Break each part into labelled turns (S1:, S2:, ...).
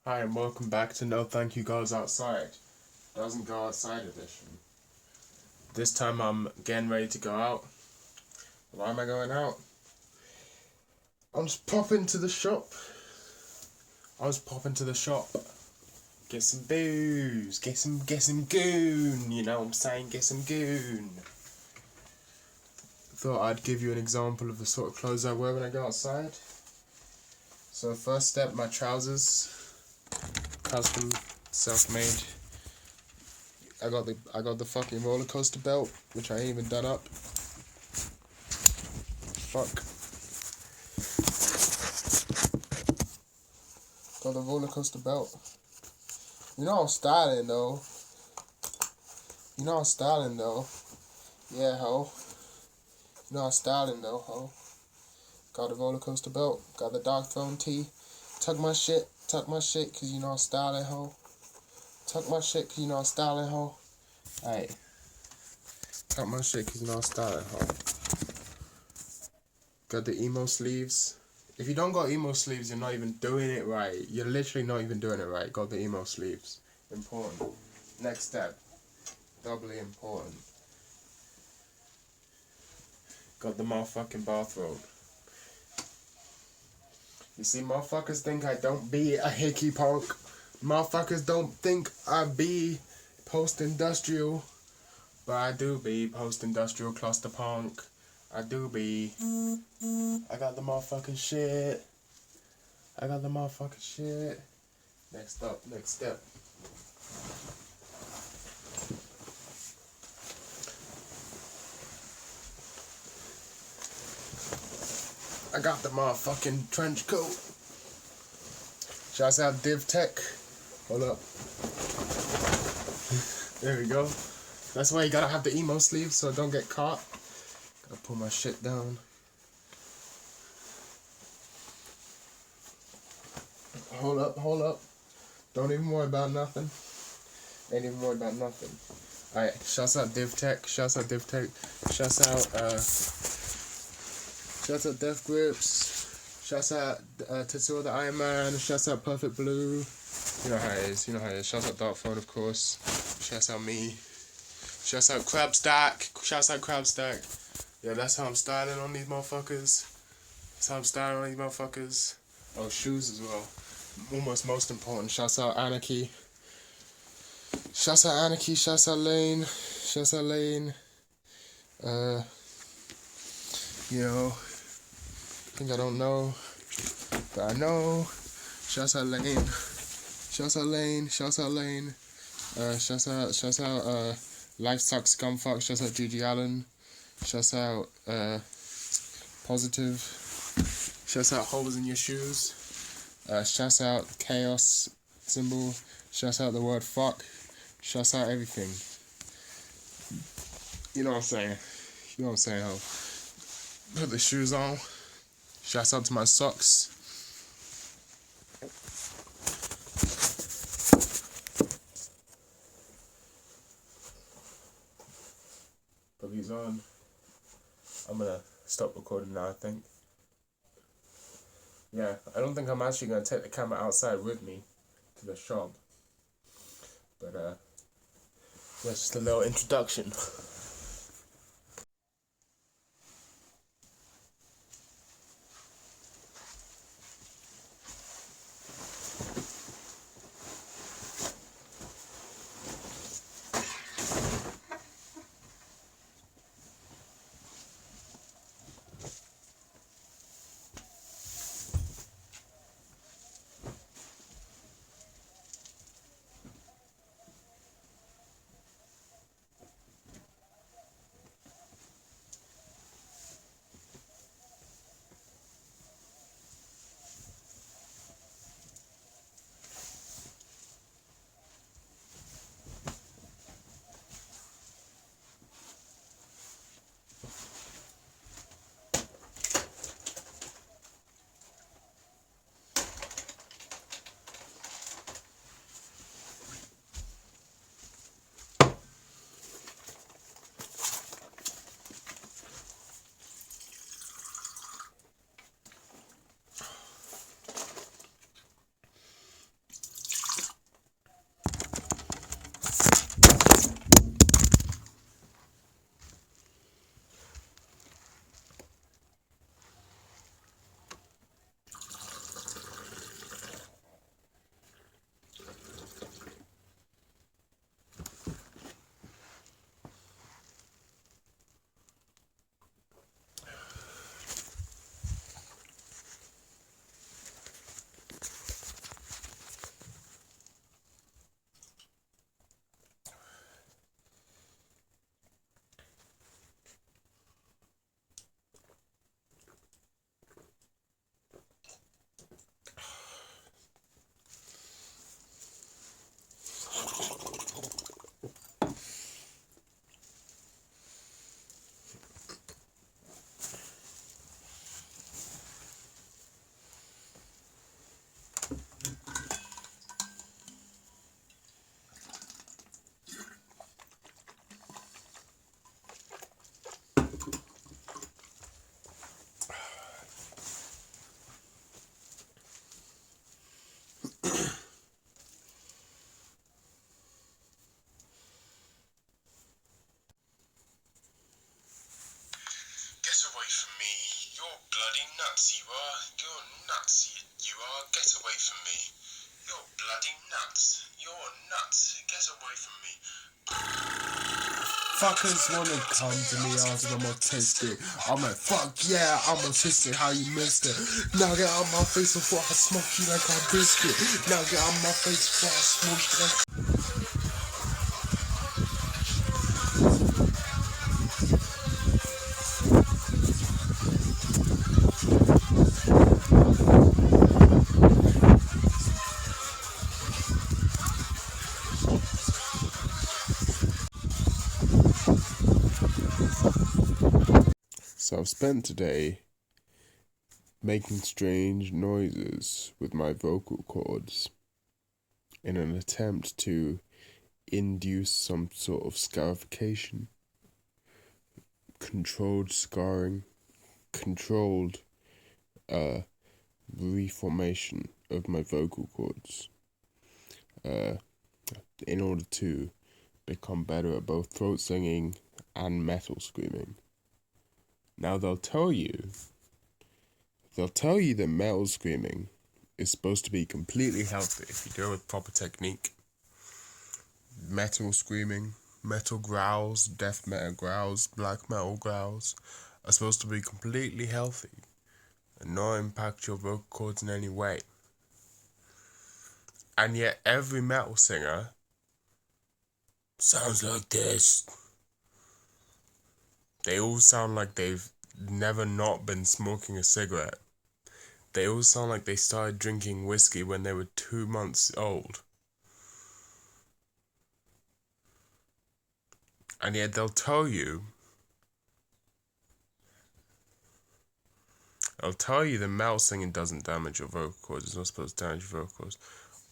S1: Hi and welcome back to No Thank You Goes Outside. Doesn't go outside edition. This time I'm getting ready to go out. Why am I going out? I'm just popping to the shop. Get some booze. Get some goon. You know what I'm saying? Get some goon. Thought I'd give you an example of the sort of clothes I wear when I go outside. So first step, my trousers. Custom, self-made. I got the fucking roller coaster belt, which I ain't even done up. Fuck. Got the roller coaster belt. You know I'm styling though. Yeah, ho. You know I'm styling though, ho. Got the roller coaster belt. Got the Dark Throne tee. Tuck my shit, cause you know I'm styling, ho. Tuck my shit, cause you know I'm styling, ho. Alright. Tuck my shit, cause you know I'm styling, ho. Got the emo sleeves. If you don't got emo sleeves, you're not even doing it right. You're literally not even doing it right. Got the emo sleeves. Important. Next step. Doubly important. Got the motherfucking bathrobe. You see, motherfuckers think I don't be a hickey punk. Motherfuckers don't think I be post-industrial. But I do be post-industrial cluster punk. I do be. I got the motherfucking shit. Next step. I got the motherfucking trench coat. Shouts out Div Tech. Hold up. There we go. That's why you gotta have the emo sleeves so don't get caught. Gotta pull my shit down. Hold up. Don't even worry about nothing. Ain't even worried about nothing. Alright, shouts out Div Tech. Shouts out Death Grips. Shouts out Tetsuo the Iron Man. Shouts out Perfect Blue. You know how it is. Shouts out Dark Phone, of course. Shouts out me. Shouts out Crab Stack. Yeah, that's how I'm styling on these motherfuckers. Oh, shoes as well. Almost most important. Shouts out Anarchy. Shouts out Lane. You know, I think I don't know, but I know. Shouts out Lane. Shouts out Life Sucks Scumfuck. Shouts out Gigi Allen. Shouts out Positive. Shouts out Holes in Your Shoes. Shouts out Chaos Symbol. Shouts out the word fuck. Shouts out everything. You know what I'm saying, ho. Put the shoes on. Shouts out to my socks. Put these on. I'm gonna stop recording now, I think. Yeah, I don't think I'm actually gonna take the camera outside with me to the shop. But that's just a little introduction. nuts, you are. You're nuts, you are. Get away from me. You're bloody nuts. You're nuts. Get away from me. Fuckers wanna come to me asking I'm autistic. I'm like, fuck yeah, I'm autistic, how you missed it? Now get out my face before I smoke you like a biscuit. Now get out my face before I smoke you like... So I've spent today making strange noises with my vocal cords in an attempt to induce some sort of scarification, controlled scarring, controlled reformation of my vocal cords in order to become better at both throat singing and metal screaming. Now they'll tell you that metal screaming is supposed to be completely healthy if you do it with proper technique. Metal screaming, metal growls, death metal growls, black metal growls are supposed to be completely healthy and not impact your vocal cords in any way. And yet every metal singer sounds like this. They all sound like they've never not been smoking a cigarette. They all sound like they started drinking whiskey when they were 2 months old. And yet they'll tell you the metal singing doesn't damage your vocal cords. It's not supposed to damage your vocal cords.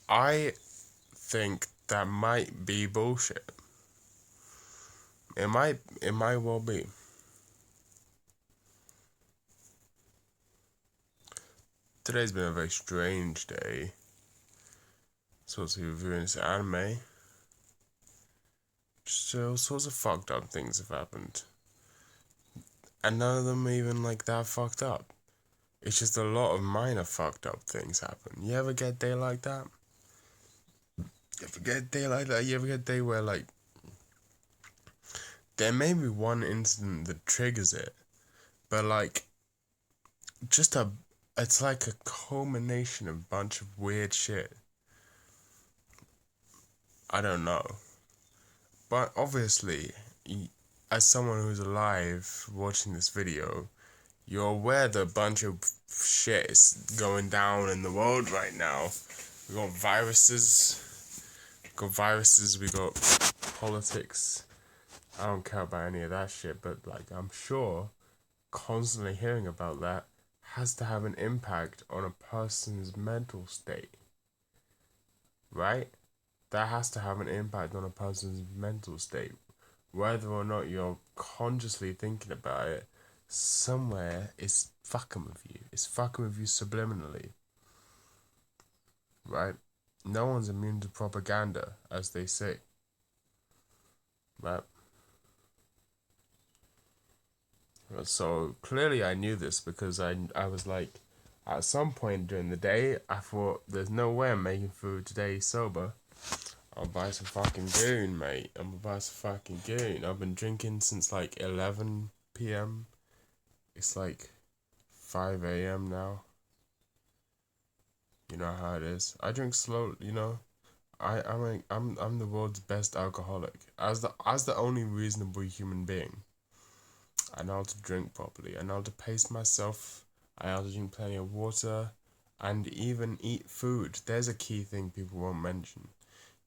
S1: I think that might be bullshit. It might well be. Today's been a very strange day. Supposed to be reviewing this anime. Just all sorts of fucked up things have happened. And none of them even like that fucked up. It's just a lot of minor fucked up things happen. You ever get a day like that? You ever get a day like that? You ever get a day where like there may be one incident that triggers it, but like it's like a culmination of a bunch of weird shit. I don't know. But obviously, as someone who's alive watching this video, you're aware that a bunch of shit is going down in the world right now. We got viruses, we got politics. I don't care about any of that shit, but like I'm sure constantly hearing about that has to have an impact on a person's mental state. Right? That has to have an impact on a person's mental state. Whether or not you're consciously thinking about it, somewhere it's fucking with you. It's fucking with you subliminally. Right? No one's immune to propaganda, as they say. Right? So clearly I knew this because I was like, at some point during the day, I thought, there's no way I'm making food today sober. I'll buy some fucking goon, mate. I'm gonna buy some fucking goon. I've been drinking since like 11 p.m. It's like 5 a.m. now. You know how it is. I drink slow, you know. I'm the world's best alcoholic. As the only reasonable human being, I know how to drink properly. I know how to pace myself. I know how to drink plenty of water, and even eat food. There's a key thing people won't mention.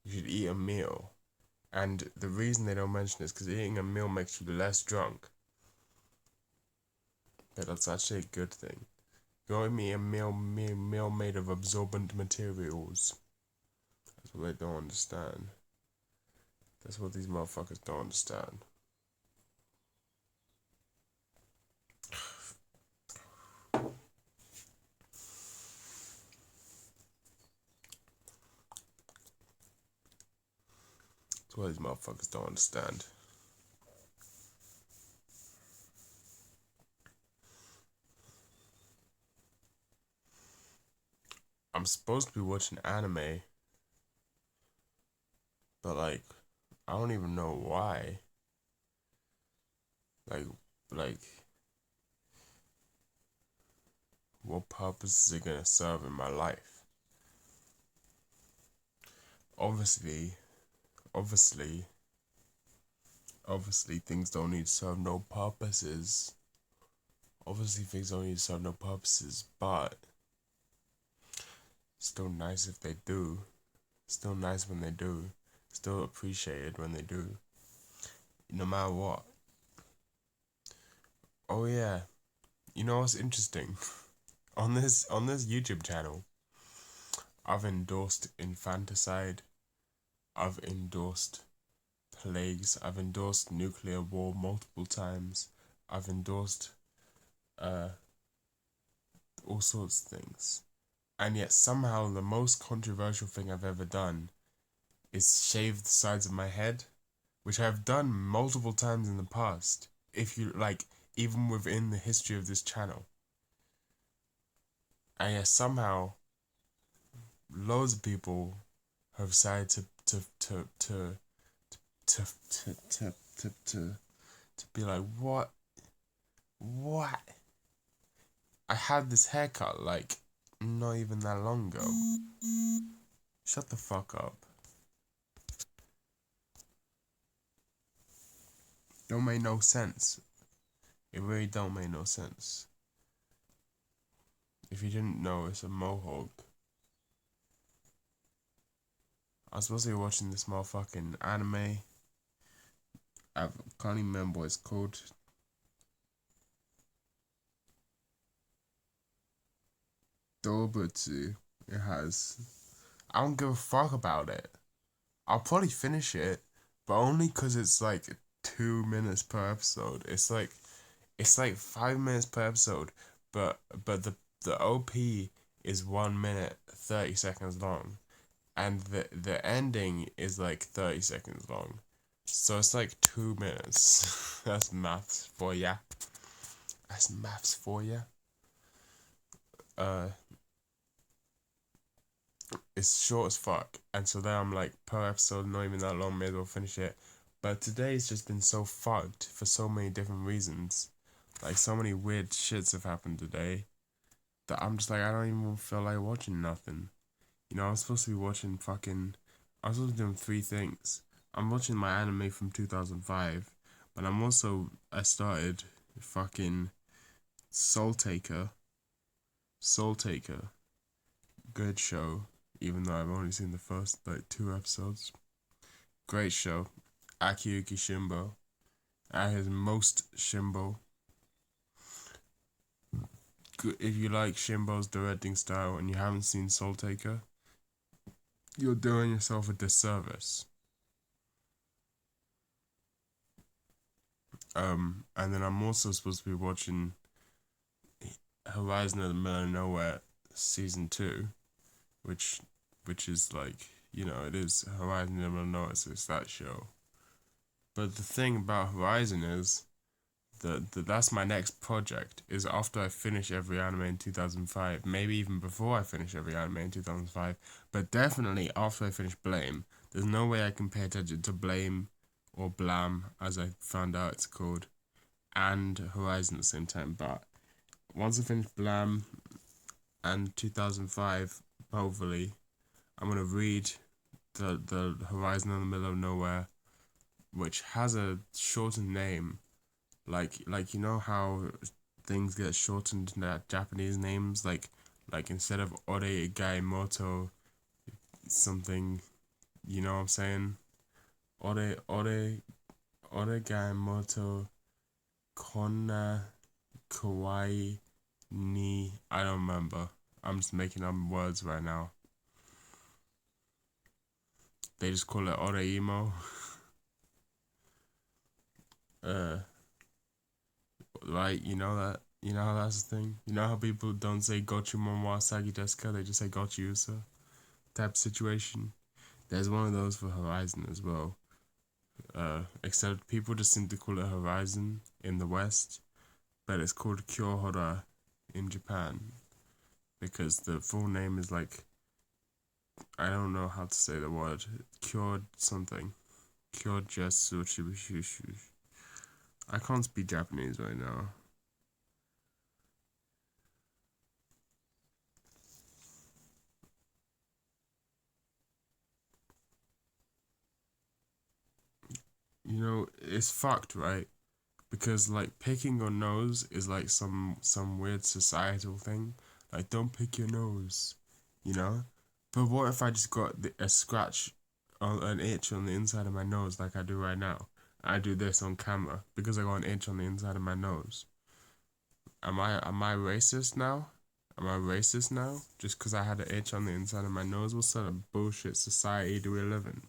S1: You should eat a meal. And the reason they don't mention it is because eating a meal makes you less drunk. But that's actually a good thing. Go eat a meal made of absorbent materials. That's what they don't understand. That's what these motherfuckers don't understand. That's what these motherfuckers don't understand.
S2: I'm supposed to be watching anime, but like, I don't even know why. Like, like, what purpose is it gonna serve in my life? Obviously, obviously, obviously, things don't need to serve no purposes. Obviously, things don't need to serve no purposes, but still nice if they do. Still nice when they do. Still appreciated when they do. No matter what. Oh yeah, you know what's interesting? On this YouTube channel, I've endorsed infanticide. I've endorsed plagues. I've endorsed nuclear war multiple times. I've endorsed uh all sorts of things. And yet somehow the most controversial thing I've ever done is shave the sides of my head, which I've done multiple times in the past. If you like, even within the history of this channel. And yet somehow loads of people have decided to be like, what? I had this haircut like not even that long ago. Shut the fuck up. Don't make no sense. It really don't make no sense. If you didn't know, it's a mohawk. I was supposed to be watching this motherfucking anime. I can't even remember what it's called. Doubutsu. It has. I don't give a fuck about it. I'll probably finish it, but only because it's like 2 minutes per episode. It's like 5 minutes per episode, but the OP is 1 minute 30 seconds long, and the ending is like 30 seconds long, so it's like 2 minutes. That's maths for ya. That's maths for ya. It's short as fuck, and so then I'm like, per episode, not even that long, may as well finish it. But today's just been so fucked for so many different reasons. Like, so many weird shits have happened today that I'm just like, I don't even feel like watching nothing. You know, I'm supposed to be watching I was supposed to be doing 3 things. I'm watching my anime from 2005, but I started fucking Soul Taker. Soul Taker. Good show, even though I've only seen the first, like, 2 episodes. Great show. Akiyuki Shimbo. At his most Shimbo. If you like Shimbo's directing style and you haven't seen Soul Taker, you're doing yourself a disservice. And then I'm also supposed to be watching Horizon of the Middle of Nowhere season 2, which is like, you know, it is Horizon of the Middle of Nowhere, so it's that show. But the thing about Horizon is that's my next project, is after I finish every anime in 2005, maybe even before I finish every anime in 2005, but definitely after I finish Blame. There's no way I can pay attention to Blame or Blam, as I found out it's called, and Horizon at the same time. But once I finish Blam and 2005, hopefully, I'm gonna read the Horizon in the Middle of Nowhere, which has a shortened name. Like you know how things get shortened in Japanese names, like instead of Ore Gaimoto something, you know what I'm saying? Ore Gaimoto Konna Kawaii ni, I don't remember. I'm just making up words right now. They just call it Oreimo. Right, you know that. You know how that's the thing. You know how people don't say Gochu Momo Sagi Deska, they just say Gochu Usa type situation. There's one of those for Horizon as well. Except people just seem to call it Horizon in the West, but it's called Kyohora in Japan, because the full name is like I don't know how to say the word. Cured something. Cured just I can't speak Japanese right now. You know, it's fucked, right? Because like picking your nose is like some weird societal thing. Like, don't pick your nose, you know? But what if I just got a scratch, or an itch on the inside of my nose like I do right now? I do this on camera because I got an itch on the inside of my nose. Am I racist now? Am I racist now? Just because I had an itch on the inside of my nose? What sort of bullshit society do we live in?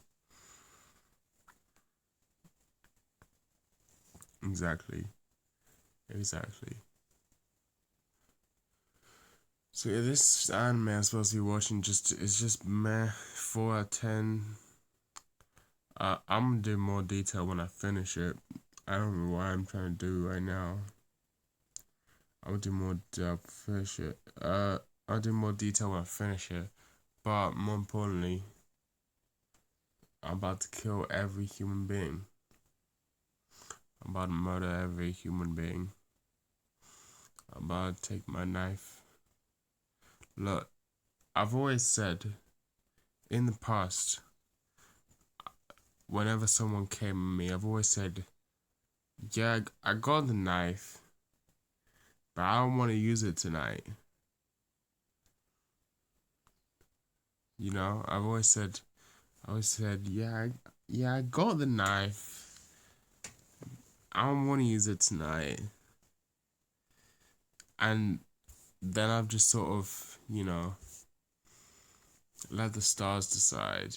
S2: Exactly. Exactly. So yeah, this anime I'm supposed to be watching it's just meh, 4 out of 10. I'm gonna do more detail when I finish it. I don't know what I'm trying to do right now. I'll do more finish it. I'll do more detail when I finish it. But more importantly, I'm about to kill every human being. I'm about to murder every human being. I'm about to take my knife. Look, I've always said in the past, whenever someone came at me, I've always said, yeah, I got the knife, but I don't want to use it tonight. You know, I've always said, yeah, I got the knife. I don't want to use it tonight. And then I've just sort of, let the stars decide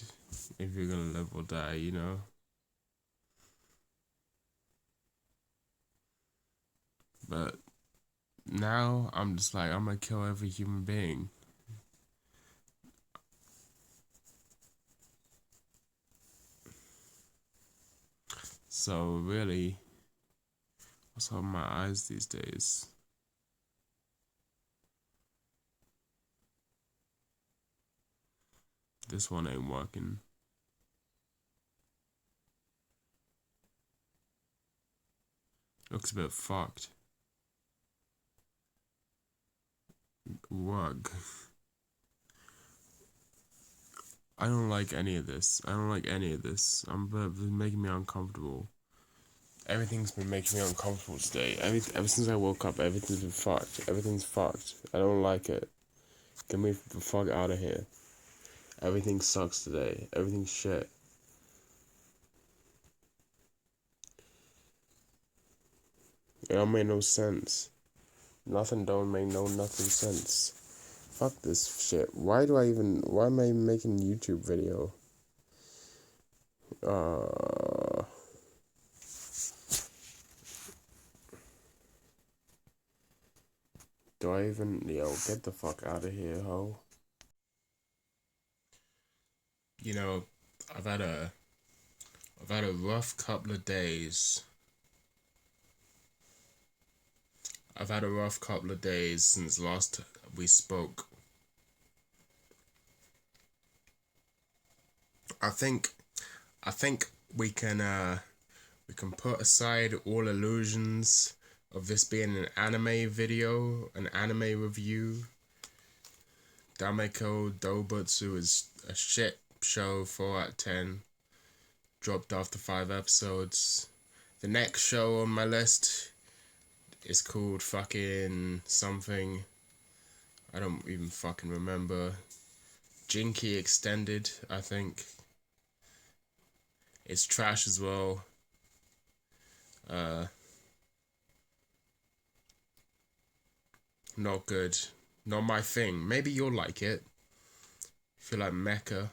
S2: if you're gonna live or die, you know? But now I'm just like, I'm gonna kill every human being. So really, what's on my eyes these days? This one ain't working. Looks a bit fucked. Rug. I don't like any of this. It's making me uncomfortable. Everything's been making me uncomfortable today. Ever since I woke up, everything's been fucked. Everything's fucked. I don't like it. Get me the fuck out of here. Everything sucks today. Everything's shit. It don't make no sense. Nothing don't make nothing sense. Fuck this shit. Why am I even making a YouTube video? Get the fuck out of here, ho. You know, I've had a rough couple of days. I've had a rough couple of days since last we spoke. I think we can put aside all illusions of this being an anime video, an anime review. Dameko doubutsu is a shit show, 4 out of 10. Dropped after 5 episodes. The next show on my list is called fucking something. I don't even fucking remember. Jinky Extended, I think. It's trash as well. Not good. Not my thing. Maybe you'll like it. If you like mecha.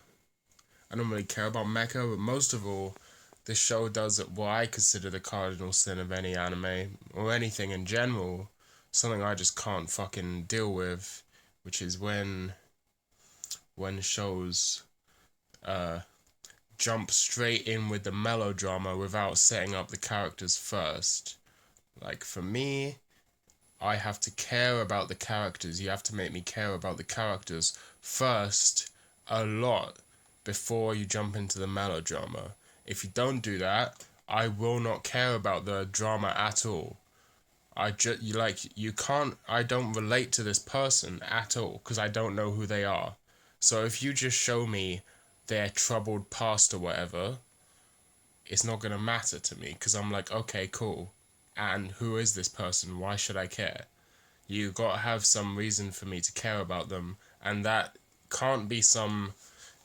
S2: I don't really care about mecha, but most of all, this show does what I consider the cardinal sin of any anime, or anything in general. Something I just can't fucking deal with, which is when shows jump straight in with the melodrama without setting up the characters first. Like, for me, I have to care about the characters. You have to make me care about the characters first a lot before you jump into the melodrama. If you don't do that, I will not care about the drama at all. I don't relate to this person at all because I don't know who they are. So if you just show me their troubled past or whatever, it's not gonna matter to me because I'm like, okay, cool. And who is this person? Why should I care? You gotta have some reason for me to care about them, and that can't be some.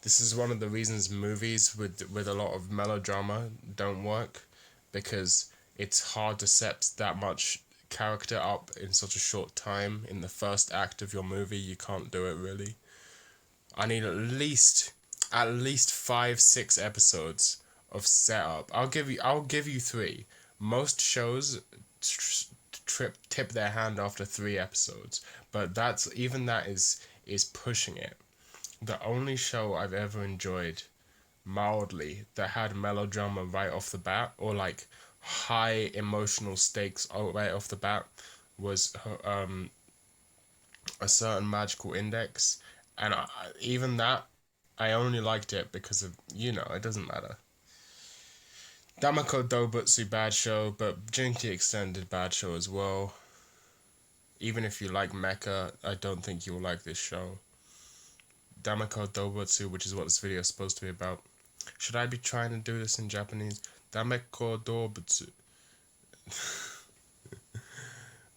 S2: This is one of the reasons movies with a lot of melodrama don't work, because it's hard to set that much character up in such a short time. In the first act of your movie, you can't do it really. I need at least 5-6 episodes of setup. I'll give you 3. Most shows tip their hand after 3 episodes, but that is pushing it. The only show I've ever enjoyed mildly that had melodrama right off the bat, or like high emotional stakes right off the bat, was A Certain Magical Index, and even that, I only liked it because of, it doesn't matter. Dameko doubutsu, bad show, but Jinky Extended, bad show as well. Even if you like mecha, I don't think you'll like this show. Dameko doubutsu, which is what this video is supposed to be about. Should I be trying to do this in Japanese? Dameko doubutsu.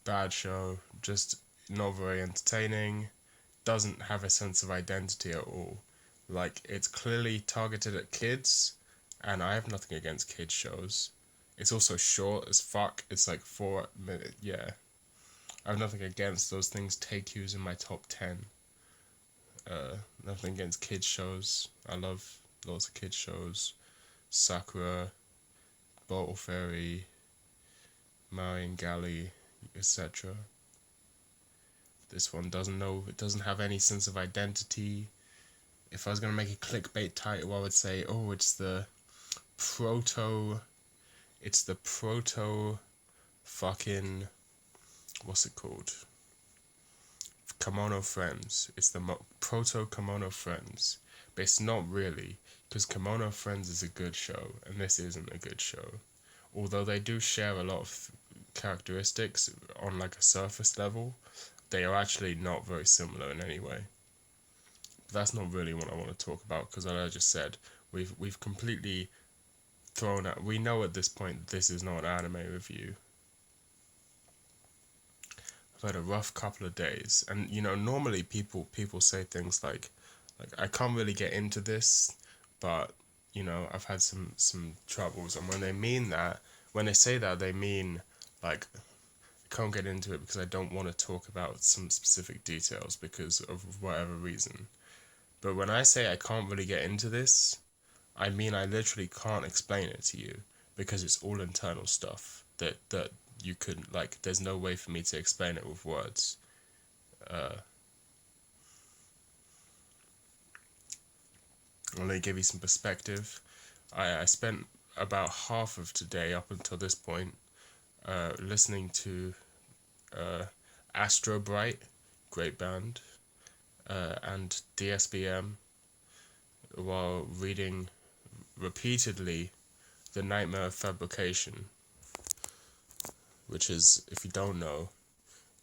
S2: Bad show, just not very entertaining, doesn't have a sense of identity at all. Like, it's clearly targeted at kids, and I have nothing against kids shows. It's also short as fuck. It's like 4 minutes. Yeah, I have nothing against those things. Take Q's in my top 10. Nothing against kids shows. I love lots of kids shows. Sakura, Bottle Fairy, Marion Galley, etc. This one doesn't have any sense of identity. If I was gonna make a clickbait title, I would say, oh, it's the proto fucking, what's it called? Kimono Friends. It's the proto Kimono Friends. But it's not really, because Kimono Friends is a good show, and this isn't a good show. Although they do share a lot of characteristics on like a surface level, they are actually not very similar in any way. But that's not really what I want to talk about, because like I just said, we've completely thrown out. We know at this point this is not an anime review. I've had a rough couple of days, and normally people say things like I can't really get into this, but I've had some troubles, and when they say that, they mean like I can't get into it because I don't want to talk about some specific details because of whatever reason. But when I say I can't really get into this, I mean I literally can't explain it to you, because it's all internal stuff that you could, like, there's no way for me to explain it with words. Let me give you some perspective. I spent about half of today up until this point listening to Astro Bright, great band, and DSBM, while reading repeatedly The Nightmare of Fabrication, which is, if you don't know,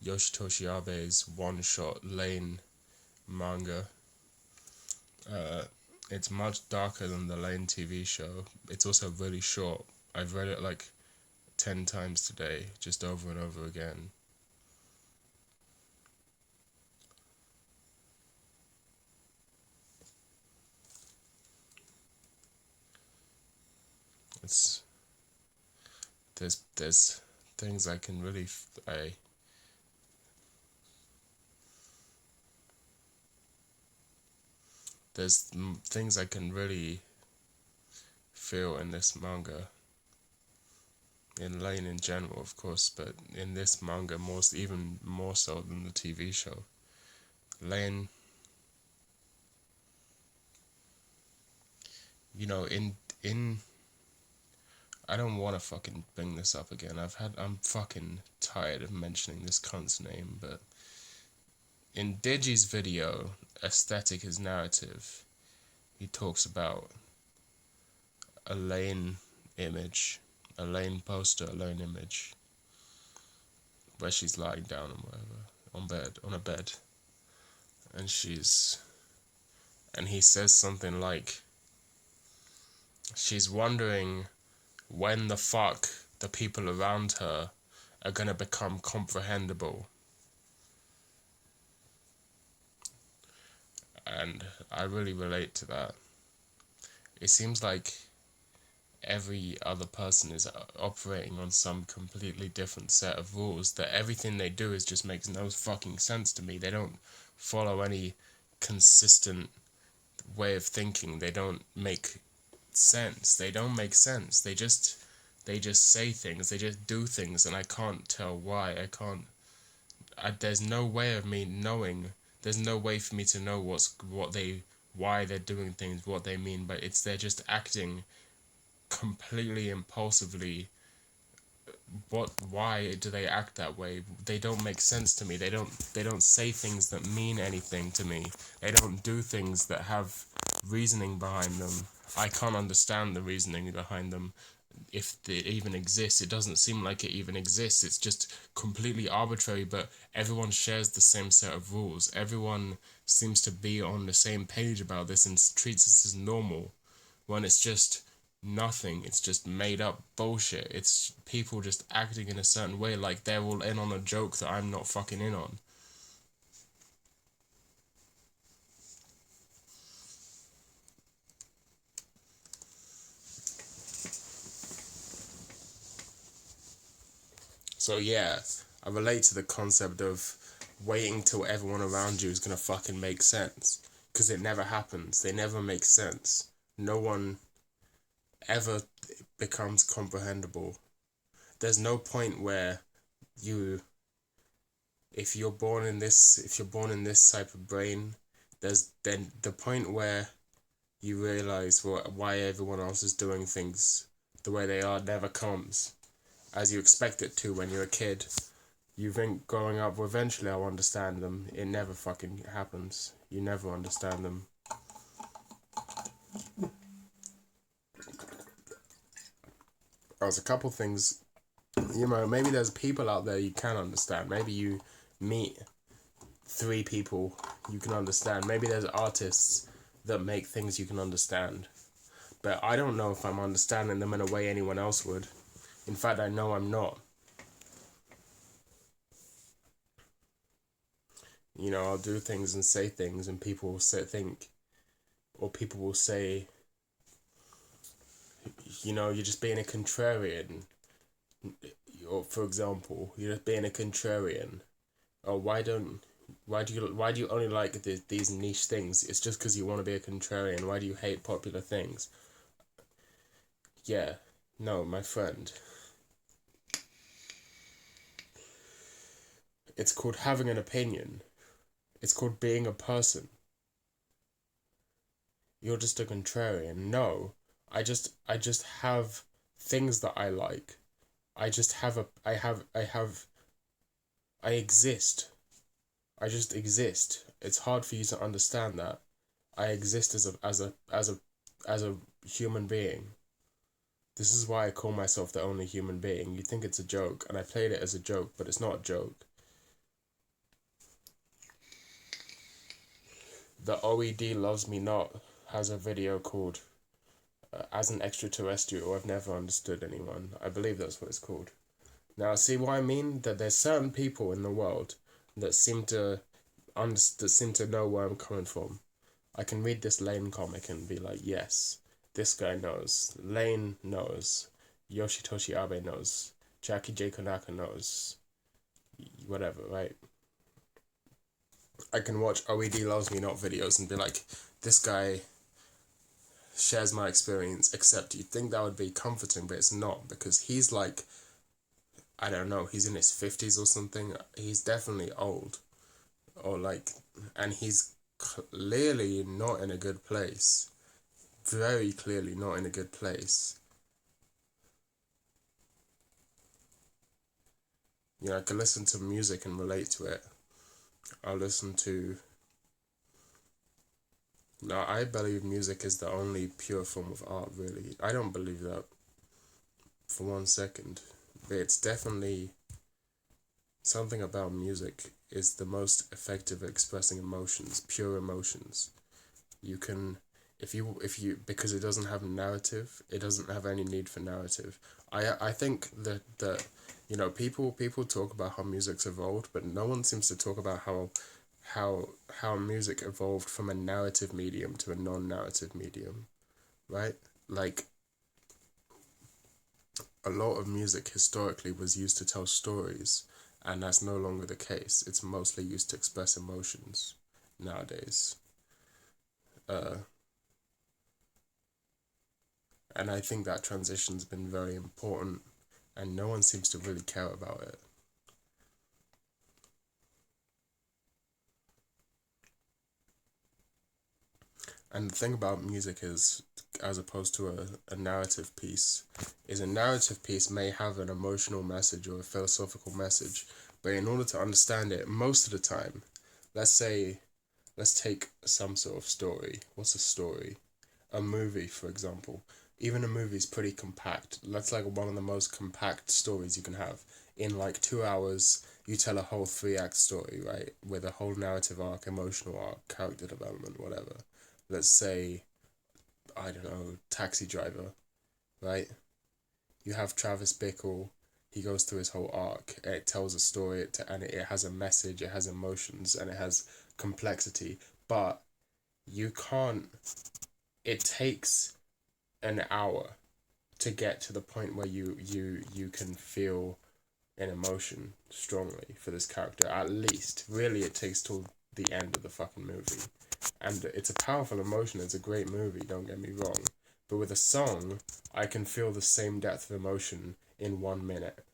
S2: Yoshitoshi Abe's one-shot Lane manga. It's much darker than the Lane TV show. It's also really short. I've read it like 10 times today, just over and over again. There's things I can really there's things I can really feel in this manga. In Lane in general, of course, but in this manga even more so than the TV show. Lane, in I don't want to fucking bring this up again. I'm fucking tired of mentioning this cunt's name, but in Digi's video, Aesthetic is Narrative, he talks about a Lane image, a Lane poster, a Lane image, where she's lying down or whatever, on a bed, and he says something like, she's wondering when the fuck the people around her are gonna become comprehensible. And I really relate to that. It seems like every other person is operating on some completely different set of rules, that everything they do is just makes no fucking sense to me. They don't follow any consistent way of thinking. They don't make sense. They don't make sense. They just say things. They just do things, and I can't tell why. There's no way of me knowing. There's no way for me to know why they're doing things, what they mean, but they're just acting completely impulsively. Why do they act that way? They don't make sense to me. They don't say things that mean anything to me. They don't do things that have reasoning behind them. I can't understand the reasoning behind them. If it even exists, it doesn't seem like it even exists. It's just completely arbitrary, but everyone shares the same set of rules. Everyone seems to be on the same page about this and treats this as normal, when it's just nothing. It's just made up bullshit. It's people just acting in a certain way, like they're all in on a joke that I'm not fucking in on. So yeah, I relate to the concept of waiting till everyone around you is gonna fucking make sense. Because it never happens. They never make sense. No one ever becomes comprehensible. There's no point where if you're born in this type of brain, there's then the point where you realize why everyone else is doing things the way they are never comes, as you expect it to when you're a kid. You think growing up, well, eventually I'll understand them. It never fucking happens. You never understand them. There's a couple things, maybe there's people out there you can understand. Maybe you meet 3 people you can understand. Maybe there's artists that make things you can understand. But I don't know if I'm understanding them in a way anyone else would. In fact, I know I'm not. I'll do things and say things, and people will people will say, you're just being a contrarian. Or, for example, you're just being a contrarian. Or why do you only like these niche things? It's just because you want to be a contrarian. Why do you hate popular things? Yeah, no, my friend. It's called having an opinion. It's called being a person. You're just a contrarian. No, I just have things that I like. I exist. I just exist. It's hard for you to understand that. I exist as a human being. This is why I call myself the only human being. You think it's a joke, and I played it as a joke, but it's not a joke. The OED Loves Me Not has a video called As an Extraterrestrial, I've Never Understood Anyone. I believe that's what it's called. Now, see what I mean? That there's certain people in the world that seem to know where I'm coming from. I can read this Lane comic and be like, yes, this guy knows. Lane knows. Yoshitoshi Abe knows. Jackie J. Konaka knows. Whatever, right? I can watch OED Loves Me Not videos and be like, this guy shares my experience, except you'd think that would be comforting, but it's not, because he's like, I don't know, he's in his 50s or something. He's definitely old. And he's clearly not in a good place. Very clearly not in a good place. I can listen to music and relate to it. I'll listen to No, I believe music is the only pure form of art, really. I don't believe that for 1 second. But it's definitely something about music is the most effective at expressing emotions, pure emotions. You can, if you because it doesn't have narrative, it doesn't have any need for narrative. I think that people talk about how music's evolved, but no one seems to talk about how music evolved from a narrative medium to a non-narrative medium, right? Like, a lot of music historically was used to tell stories, and that's no longer the case. It's mostly used to express emotions nowadays. Uh, and I think that transition's been very important, and no one seems to really care about it. And the thing about music is, as opposed to a narrative piece, is a narrative piece may have an emotional message or a philosophical message, but in order to understand it, most of the time, let's say, let's take some sort of story. What's a story? A movie, for example. Even a movie is pretty compact. That's like one of the most compact stories you can have. In like 2 hours, you tell a whole 3 act story, right? With a whole narrative arc, emotional arc, character development, whatever. Let's say, I don't know, Taxi Driver, right? You have Travis Bickle. He goes through his whole arc. It tells a story, and it has a message, it has emotions, and it has complexity. But you can't. It takes an hour to get to the point where you can feel an emotion strongly for this character. At least, really, it takes till the end of the fucking movie, and it's a powerful emotion. It's a great movie. Don't get me wrong, but with a song, I can feel the same depth of emotion in 1 minute.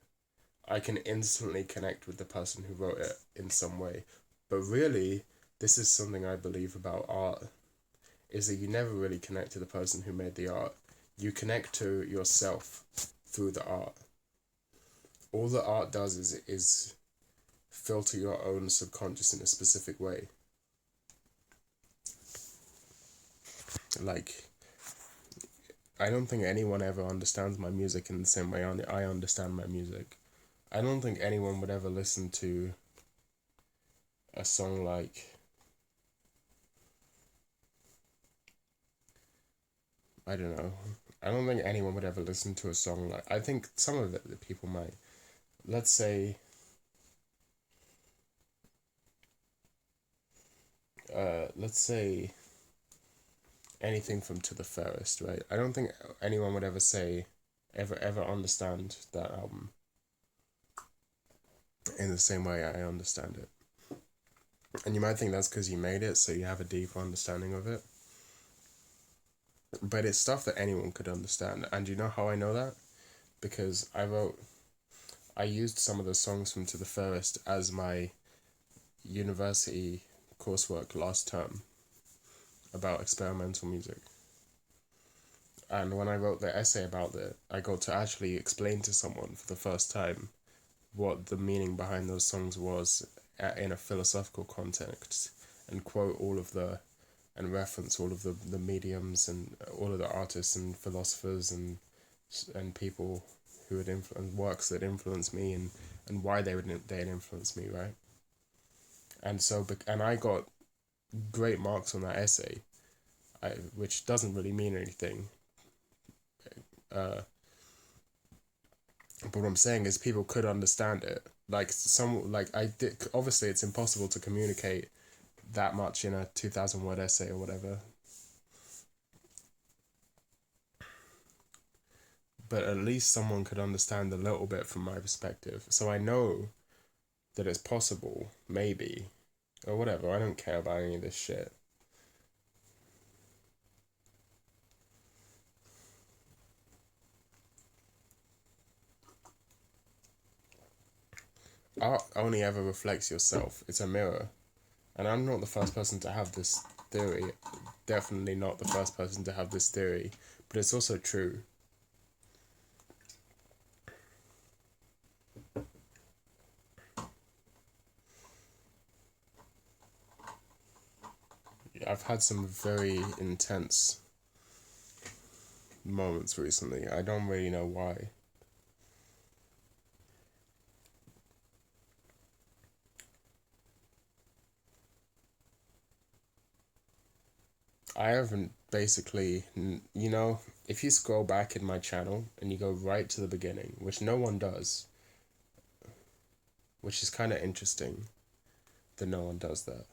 S2: I can instantly connect with the person who wrote it in some way. But really, this is something I believe about art, is that you never really connect to the person who made the art. You connect to yourself through the art. All the art does is filter your own subconscious in a specific way. Like, I don't think anyone ever understands my music in the same way I understand my music. I don't think anyone would ever listen to a song like, I don't know. I don't think anyone would ever listen to a song like, I think some of it that people might. Let's say, let's say anything from To the Fairest, right? I don't think anyone would ever say, ever understand that album in the same way I understand it. And you might think that's because you made it, so you have a deeper understanding of it. But it's stuff that anyone could understand. And you know how I know that? Because I used some of the songs from To the Fairest as my university coursework last term about experimental music. And when I wrote the essay about it, I got to actually explain to someone for the first time what the meaning behind those songs was in a philosophical context, and quote all of the and reference all of the mediums and all of the artists and philosophers and people who had influenced works that influenced me, and why they had influenced me, right? And so and I got great marks on that essay, which doesn't really mean anything. Uh, but what I'm saying is people could understand it. Obviously it's impossible to communicate that much in a 2,000 word essay or whatever. But at least someone could understand a little bit from my perspective. So I know that it's possible, maybe, or whatever. I don't care about any of this shit. Art only ever reflects yourself. It's a mirror. And I'm not the first person to have this theory. Definitely not the first person to have this theory. But it's also true. I've had some very intense moments recently. I don't really know why. I haven't basically, if you scroll back in my channel and you go right to the beginning, which no one does, which is kind of interesting that no one does that.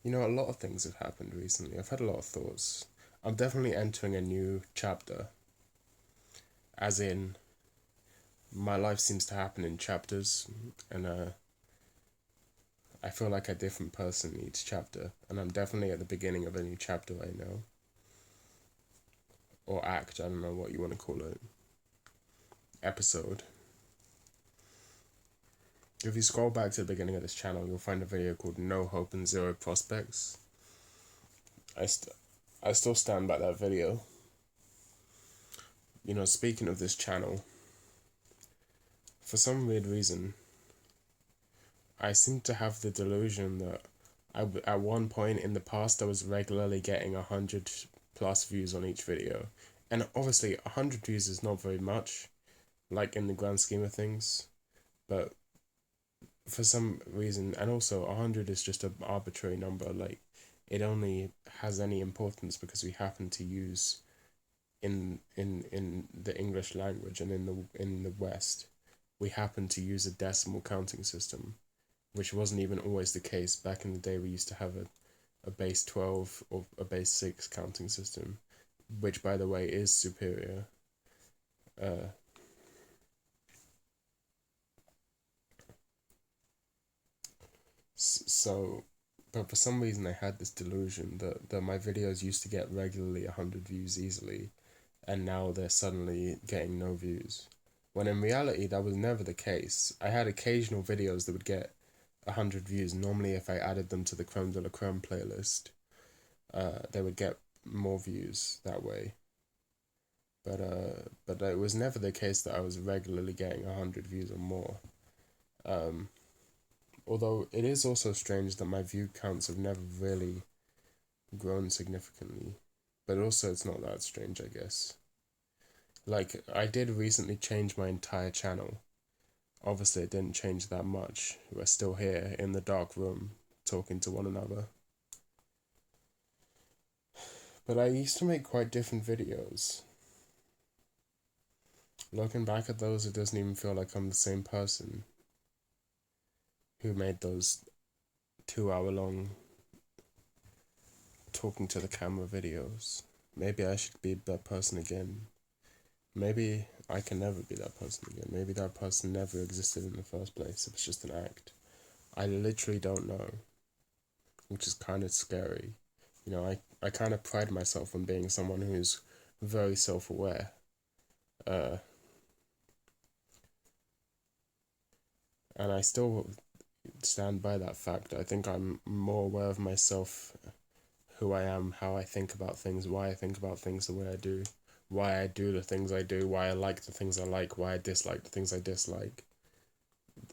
S2: A lot of things have happened recently. I've had a lot of thoughts. I'm definitely entering a new chapter, as in, my life seems to happen in chapters, and I feel like a different person in each chapter, and I'm definitely at the beginning of a new chapter right now. Or act, I don't know what you want to call it. Episode. If you scroll back to the beginning of this channel, you'll find a video called No Hope and Zero Prospects. I still stand by that video. Speaking of this channel, for some weird reason, I seem to have the delusion that at one point in the past I was regularly getting 100 plus views on each video. And obviously 100 views is not very much, like in the grand scheme of things, but for some reason, and also 100 is just an arbitrary number, like it only has any importance because we happen to use in the English language and in the West, we happen to use a decimal counting system, which wasn't even always the case. Back in the day, we used to have a base 12 or a base 6 counting system, which, by the way, is superior. So, but for some reason I had this delusion that my videos used to get regularly 100 views easily, and now they're suddenly getting no views. When in reality, that was never the case. I had occasional videos that would get 100 views. Normally, if I added them to the Creme de la Creme playlist, they would get more views that way. But it was never the case that I was regularly getting 100 views or more. Although it is also strange that my view counts have never really grown significantly. But also it's not that strange, I guess. Like, I did recently change my entire channel. Obviously it didn't change that much. We're still here in the dark room, talking to one another. But I used to make quite different videos. Looking back at those, it doesn't even feel like I'm the same person who made those 2-hour-long talking to the camera videos. Maybe I should be that person again. Maybe I can never be that person again. Maybe that person never existed in the first place. It was just an act. I literally don't know, which is kind of scary. I kind of pride myself on being someone who's very self-aware. And I still stand by that fact. I think I'm more aware of myself, who I am, how I think about things, why I think about things the way I do, why I do the things I do, why I like the things I like, why I dislike the things I dislike.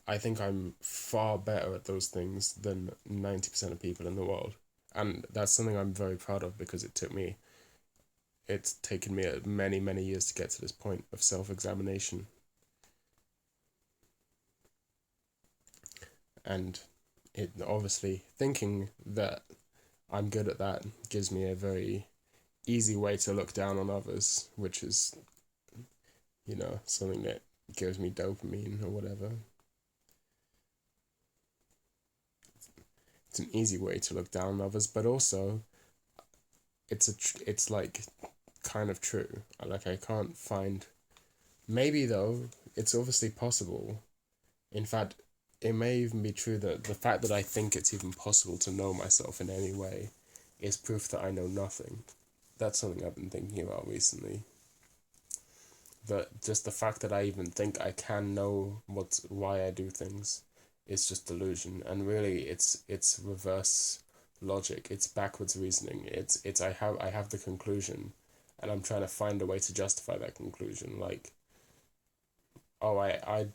S2: I think I'm far better at those things than 90% of people in the world. And that's something I'm very proud of, because it's taken me many, many years to get to this point of self-examination. And it obviously, thinking that I'm good at that gives me a very easy way to look down on others, which is, something that gives me dopamine or whatever. It's an easy way to look down on others, but also it's like kind of true. Like, I can't find, maybe though, it's obviously possible. In fact, it may even be true that the fact that I think it's even possible to know myself in any way is proof that I know nothing. That's something I've been thinking about recently. That just the fact that I even think I can know why I do things is just delusion, and really it's reverse logic. It's backwards reasoning. It's I have the conclusion, and I'm trying to find a way to justify that conclusion. Like, oh, I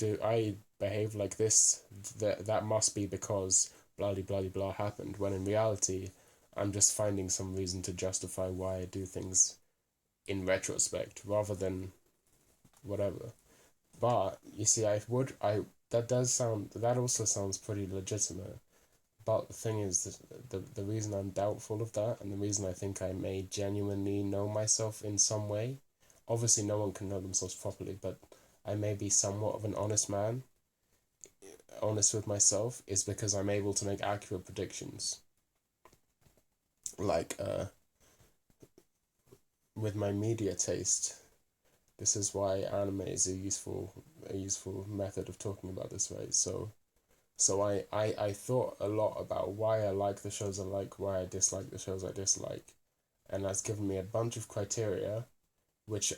S2: behave like this. That must be because blah blah blah blah happened. When in reality, I'm just finding some reason to justify why I do things in retrospect rather than whatever. But you see, that also sounds pretty legitimate. But the thing is, the reason I'm doubtful of that, and the reason I think I may genuinely know myself in some way, obviously no one can know themselves properly, but I may be somewhat of an honest man, honest with myself, is because I'm able to make accurate predictions. Like, with my media taste, this is why anime is a useful method of talking about this, right? So I thought a lot about why I like the shows I like, why I dislike the shows I dislike, and that's given me a bunch of criteria,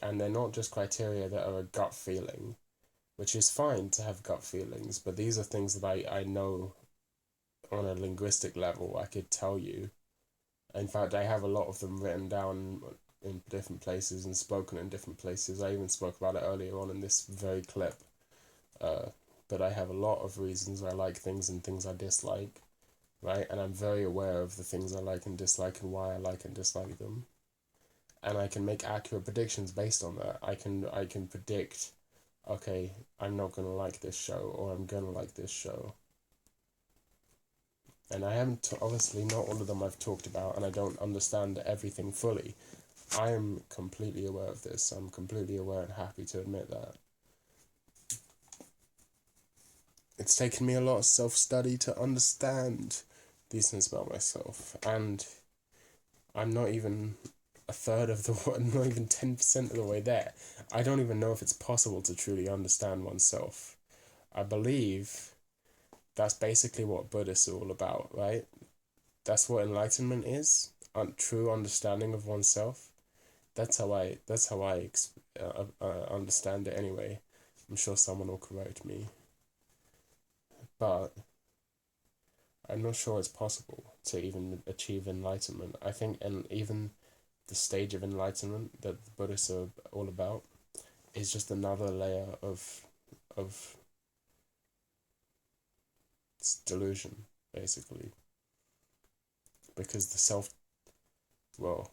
S2: and they're not just criteria that are a gut feeling, which is fine to have gut feelings, but these are things that I know on a linguistic level. I could tell you. In fact, I have a lot of them written down in different places and spoken in different places. I even spoke about it earlier on in this very clip. Uh, but I have a lot of reasons I like things and things I dislike, right? And I'm very aware of the things I like and dislike and why I like and dislike them. And I can make accurate predictions based on that. I can predict, okay, I'm not gonna like this show or I'm gonna like this show. And I haven't obviously not all of them I've talked about, and I don't understand everything fully. I am completely aware of this. I'm completely aware and happy to admit that. It's taken me a lot of self-study to understand these things about myself, and I'm not even a third of the way, not even 10% of the way there. I don't even know if it's possible to truly understand oneself. I believe that's basically what Buddhists are all about, right? That's what enlightenment is, true understanding of oneself. That's how I understand it anyway. I'm sure someone will correct me, but I'm not sure it's possible to even achieve enlightenment. I think, and even the stage of enlightenment that the Buddhists are all about is just another layer of delusion, basically. Because the self, well,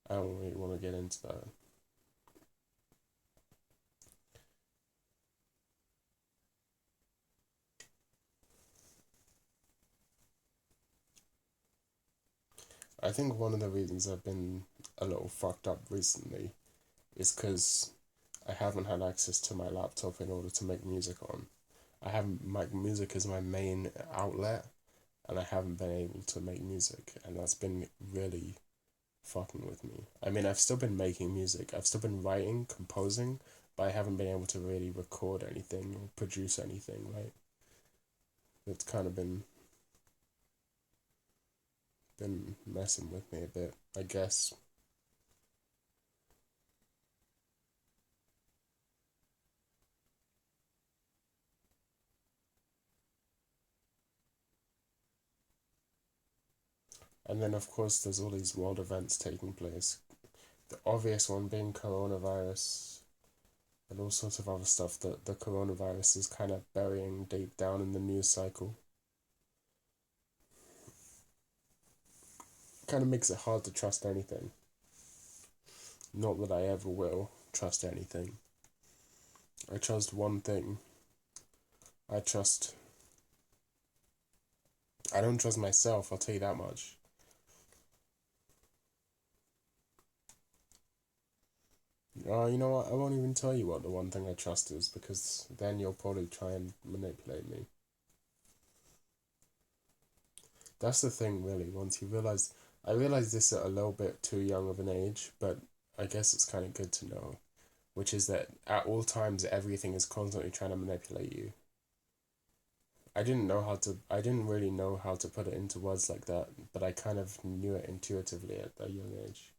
S2: I don't really want to get into that. I think one of the reasons I've been a little fucked up recently is because I haven't had access to my laptop in order to make music on. I haven't, my music is my main outlet, and I haven't been able to make music, and that's been really fucking with me. I mean, I've still been making music, I've still been writing, composing, but I haven't been able to really record anything or produce anything, right? It's kind of been messing with me a bit, I guess. And then, of course, there's all these world events taking place. The obvious one being coronavirus and all sorts of other stuff that the coronavirus is kind of burying deep down in the news cycle. Kind of makes it hard to trust anything. Not that I ever will trust anything. I trust one thing. I trust. I don't trust myself, I'll tell you that much. You know what? I won't even tell you what the one thing I trust is, because then you'll probably try and manipulate me. That's the thing, really. Once you realize, I realized this at a little bit too young of an age, but I guess it's kind of good to know, which is that at all times everything is constantly trying to manipulate you. I didn't really know how to put it into words like that, but I kind of knew it intuitively at a young age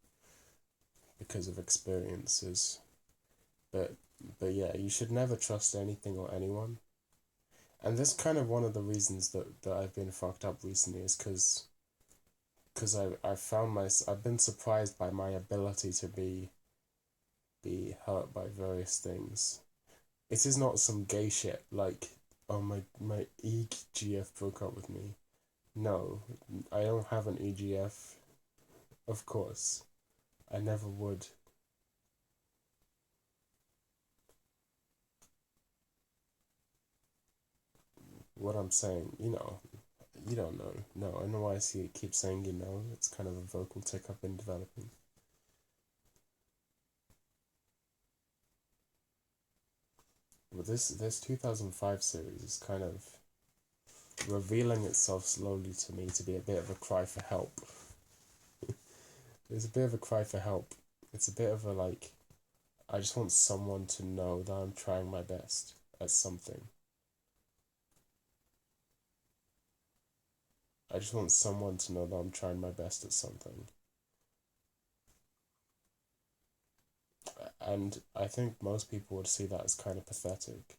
S2: because of experiences. But but yeah, you should never trust anything or anyone. And that's kind of one of the reasons that I've been fucked up recently, is because I've been surprised by my ability to be hurt by various things. It is not some gay shit like, oh, my EGF broke up with me. No, I don't have an EGF. Of course, I never would. What I'm saying, you don't know. No, I know why I see it keep saying you know. It's kind of a vocal tick up in developing. But this 2005 series is kind of revealing itself slowly to me to be a bit of a cry for help. It's a bit of a cry for help. It's a bit of a like, I just want someone to know that I'm trying my best at something. I just want someone to know that I'm trying my best at something. And I think most people would see that as kind of pathetic.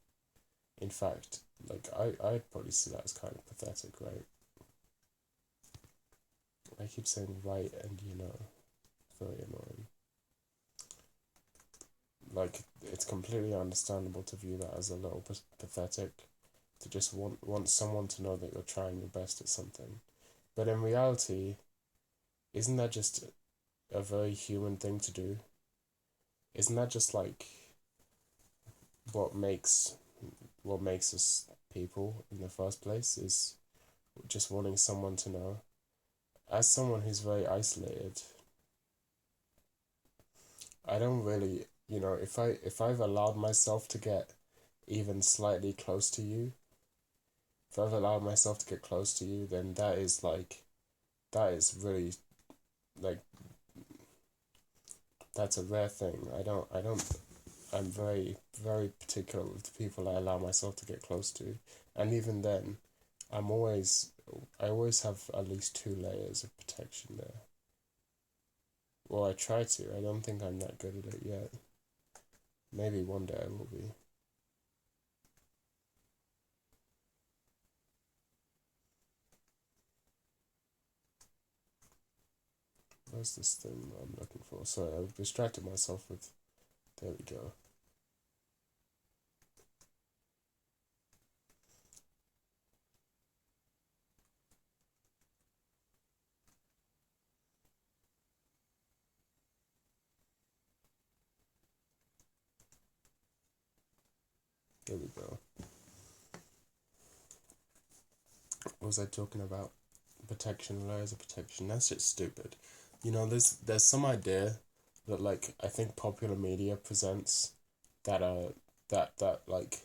S2: In fact, like, I'd probably see that as kind of pathetic, right? I keep saying right and very annoying. Like, it's completely understandable to view that as a little pathetic, to just want someone to know that you're trying your best at something. But in reality, isn't that just a very human thing to do? Isn't that just like what makes what makes us people in the first place, is just wanting someone to know? As someone who's very isolated, I don't really, if I've allowed myself to get even slightly close to you, if I've allowed myself to get close to you, then that is really like that's a rare thing. I'm very, very particular with the people I allow myself to get close to. And even then, I always have at least two layers of protection there. Well, I try to. I don't think I'm that good at it yet. Maybe one day I will be. Where's this thing I'm looking for? Sorry, I've distracted myself with. There we go. There we go. What was I talking about? Protection, layers of protection. That's just stupid. There's some idea that, like, I think popular media presents, that like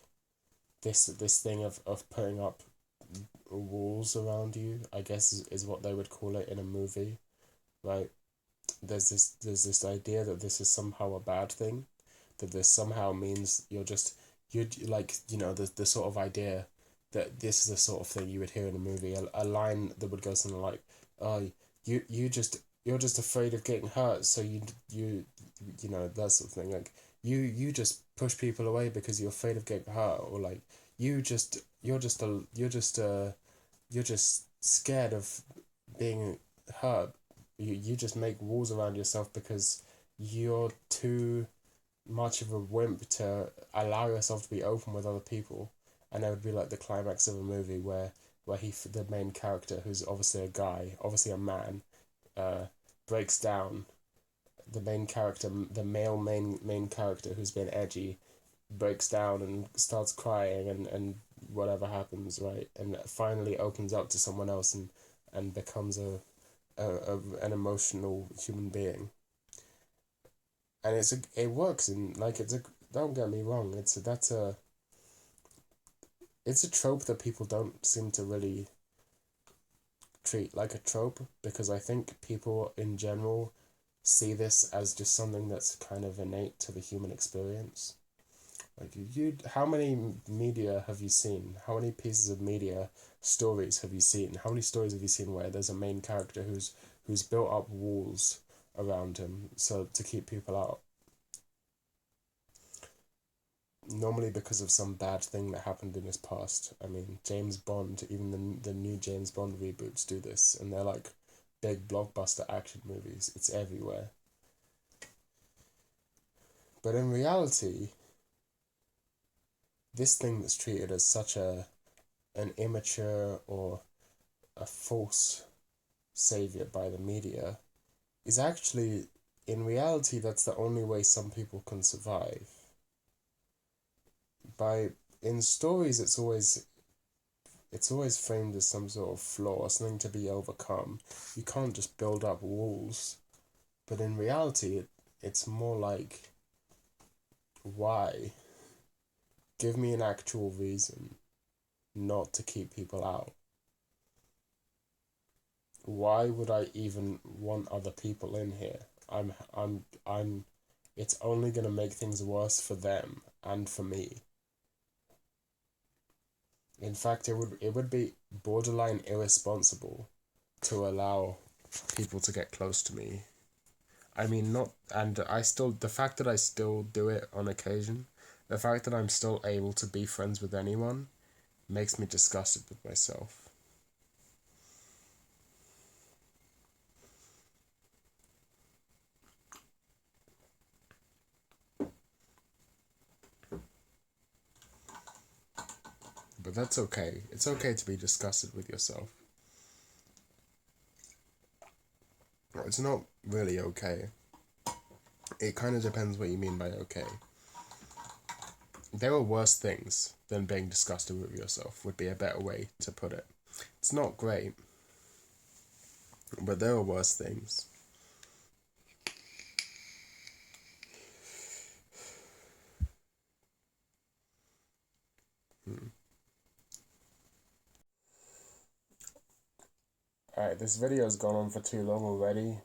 S2: this thing of putting up walls around you, I guess is what they would call it in a movie, right? There's this idea that this is somehow a bad thing, that this somehow means you like, the sort of idea that this is the sort of thing you would hear in a movie, a line that would go something like, oh, you're just afraid of getting hurt, so that sort of thing, like, you just push people away because you're afraid of getting hurt, or like, you're just scared of being hurt. You just make walls around yourself because you're too much of a wimp to allow yourself to be open with other people. And that would be like the climax of a movie where the main character, who's obviously a guy, obviously a man, uh, breaks down. The main character, the male main character who's been edgy, breaks down and starts crying, and whatever happens, right? And finally opens up to someone else, and becomes an emotional human being. And it works, and like, don't get me wrong, it's a trope that people don't seem to really treat like a trope, because I think people in general see this as just something that's kind of innate to the human experience. Like, how many media have you seen? How many pieces of media stories have you seen? How many stories have you seen where there's a main character who's built up walls around him so to keep people out? Normally because of some bad thing that happened in his past. I mean, James Bond, even the new James Bond reboots do this, and they're like big blockbuster action movies. It's everywhere. But in reality, this thing that's treated as such an immature or a false savior by the media is actually, in reality, that's the only way some people can survive. In stories, it's always framed as some sort of flaw, something to be overcome. You can't just build up walls. But in reality, it's more like, why? Give me an actual reason not to keep people out. Why would I even want other people in here? It's only gonna make things worse for them and for me. In fact, it would be borderline irresponsible to allow people to get close to me. I mean, the fact that I still do it on occasion, the fact that I'm still able to be friends with anyone, makes me disgusted with myself. But that's okay. It's okay to be disgusted with yourself. It's not really okay. It kind of depends what you mean by okay. There are worse things than being disgusted with yourself, would be a better way to put it. It's not great, but there are worse things. Alright, this video has gone on for too long already.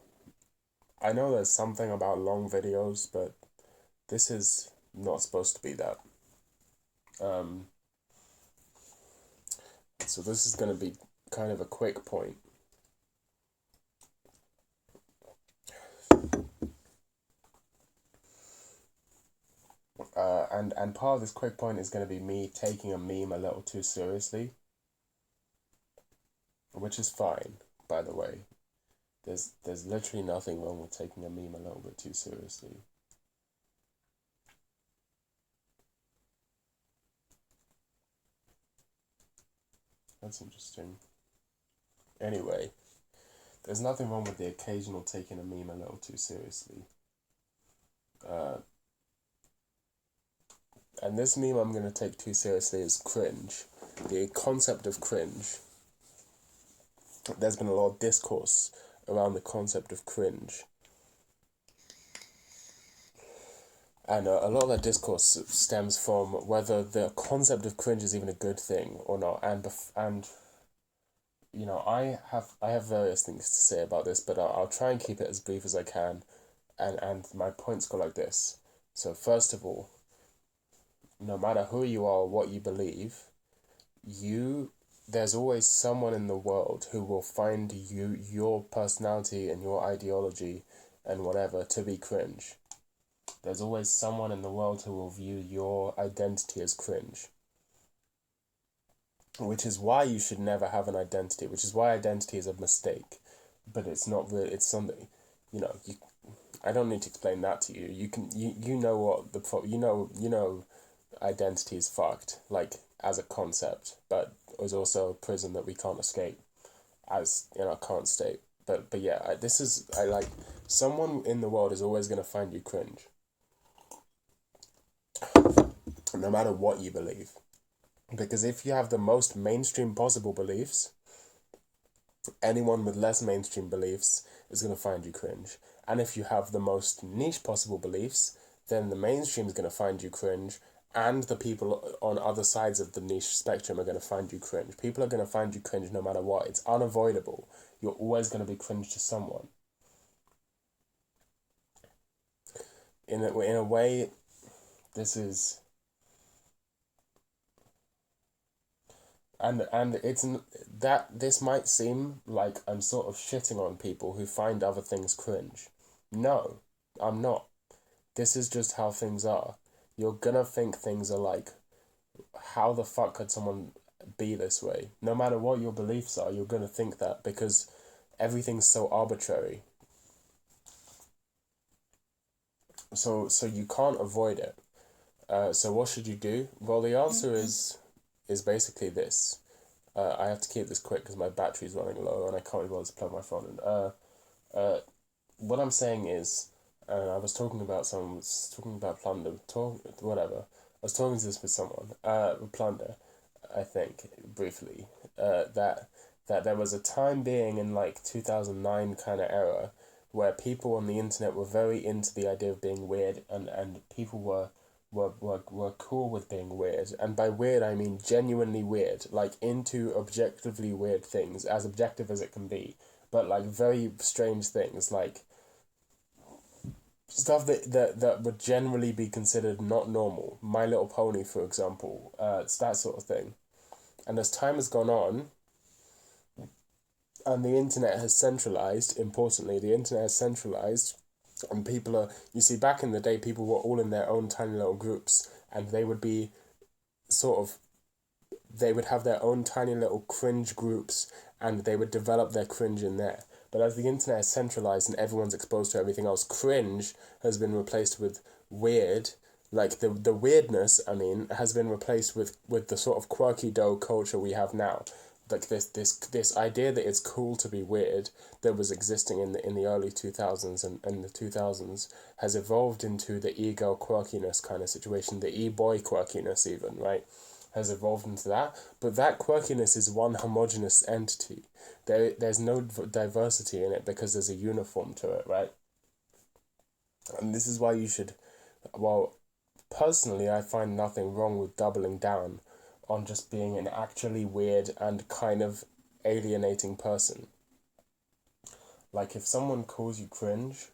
S2: I know there's something about long videos, but this is not supposed to be that. So this is going to be kind of a quick point. And part of this quick point is going to be me taking a meme a little too seriously. Which is fine, by the way. There's literally nothing wrong with taking a meme a little bit too seriously. That's interesting. Anyway, there's nothing wrong with the occasional taking a meme a little too seriously. And this meme I'm going to take too seriously is cringe. The concept of cringe. There's been a lot of discourse around the concept of cringe. And a lot of that discourse stems from whether the concept of cringe is even a good thing or not. And you know, I have various things to say about this, but I'll try and keep it as brief as I can. And my points go like this. So first of all, no matter who you are or what you believe, there's always someone in the world who will find your personality and your ideology and whatever to be cringe. There's always someone in the world who will view your identity as cringe. Which is why you should never have an identity, which is why identity is a mistake. But it's not really, it's something, I don't need to explain that to you. You know what you know identity is fucked, like, as a concept, but is also a prison that we can't escape as in our current state. But yeah, someone in the world is always going to find you cringe. No matter what you believe. Because if you have the most mainstream possible beliefs, anyone with less mainstream beliefs is going to find you cringe. And if you have the most niche possible beliefs, then the mainstream is going to find you cringe, and the people on other sides of the niche spectrum are going to find you cringe. People are going to find you cringe no matter what. It's unavoidable. You're always going to be cringe to someone. In a way, this is... And it's that this might seem like I'm sort of shitting on people who find other things cringe. No, I'm not. This is just how things are. You're gonna think things are like, how the fuck could someone be this way? No matter what your beliefs are, you're gonna think that because everything's so arbitrary. So you can't avoid it. So what should you do? Well, the answer is basically this. I have to keep this quick because my battery's running low and I can't be bothered to plug my phone in. What I'm saying is, I was talking about someone was talking about plunder, whatever. I was talking to this with someone, plunder, I think, briefly, that there was a time being in like 2009 kind of era where people on the internet were very into the idea of being weird, and people were cool with being weird. And by weird, I mean genuinely weird, like into objectively weird things, as objective as it can be, but like very strange things, like stuff that would generally be considered not normal. My Little Pony, for example, it's that sort of thing. And as time has gone on, and the internet has centralized, importantly, the internet has centralized, and people are, you see, back in the day, people were all in their own tiny little groups, and they would be sort of, they would have their own tiny little cringe groups, and they would develop their cringe in there. But as the internet is centralized and everyone's exposed to everything else, cringe has been replaced with weird. Like the weirdness, I mean, has been replaced with the sort of quirky dough culture we have now. Like this idea that it's cool to be weird that was existing in the early 2000s and the 2000s has evolved into the e-girl quirkiness kind of situation, the e-boy quirkiness even, right? Has evolved into that, but that quirkiness is one homogenous entity. There's no diversity in it because there's a uniform to it, right? And this is why you should, well, personally, I find nothing wrong with doubling down on just being an actually weird and kind of alienating person. Like, if someone calls you cringe,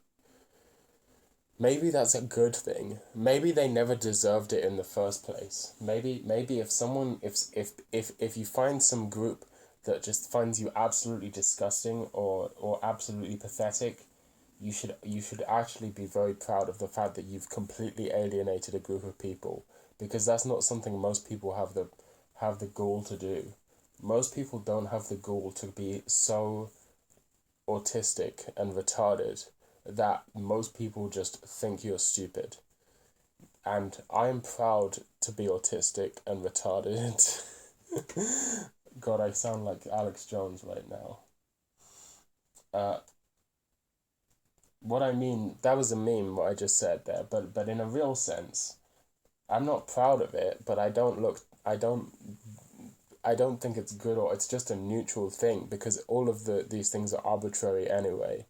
S2: maybe that's a good thing. Maybe they never deserved it in the first place. Maybe if someone, if you find some group that just finds you absolutely disgusting or absolutely pathetic, you should actually be very proud of the fact that you've completely alienated a group of people, because that's not something most people have the gall to do. Most people don't have the gall to be so autistic and retarded that most people just think you're stupid. And I'm proud to be autistic and retarded. God, I sound like Alex Jones right now. Uh, what I mean, that was a meme, what I just said there, but in a real sense, I'm not proud of it, but I don't think it's good, or it's just a neutral thing, because all of these things are arbitrary anyway.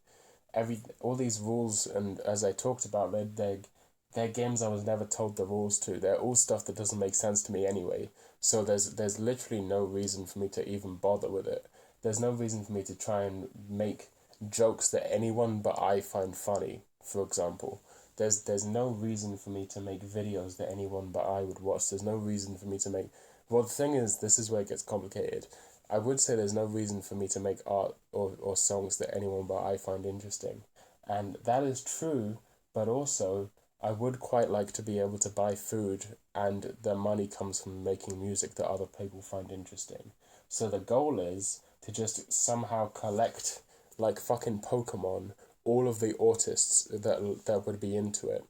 S2: All these rules, and as I talked about, they're games I was never told the rules to. They're all stuff that doesn't make sense to me anyway. So there's literally no reason for me to even bother with it. There's no reason for me to try and make jokes that anyone but I find funny, for example. There's no reason for me to make videos that anyone but I would watch. There's no reason for me to make, well, the thing is, this is where it gets complicated. I would say there's no reason for me to make art or songs that anyone but I find interesting. And that is true, but also I would quite like to be able to buy food, and the money comes from making music that other people find interesting. So the goal is to just somehow collect, like fucking Pokemon, all of the artists that would be into it,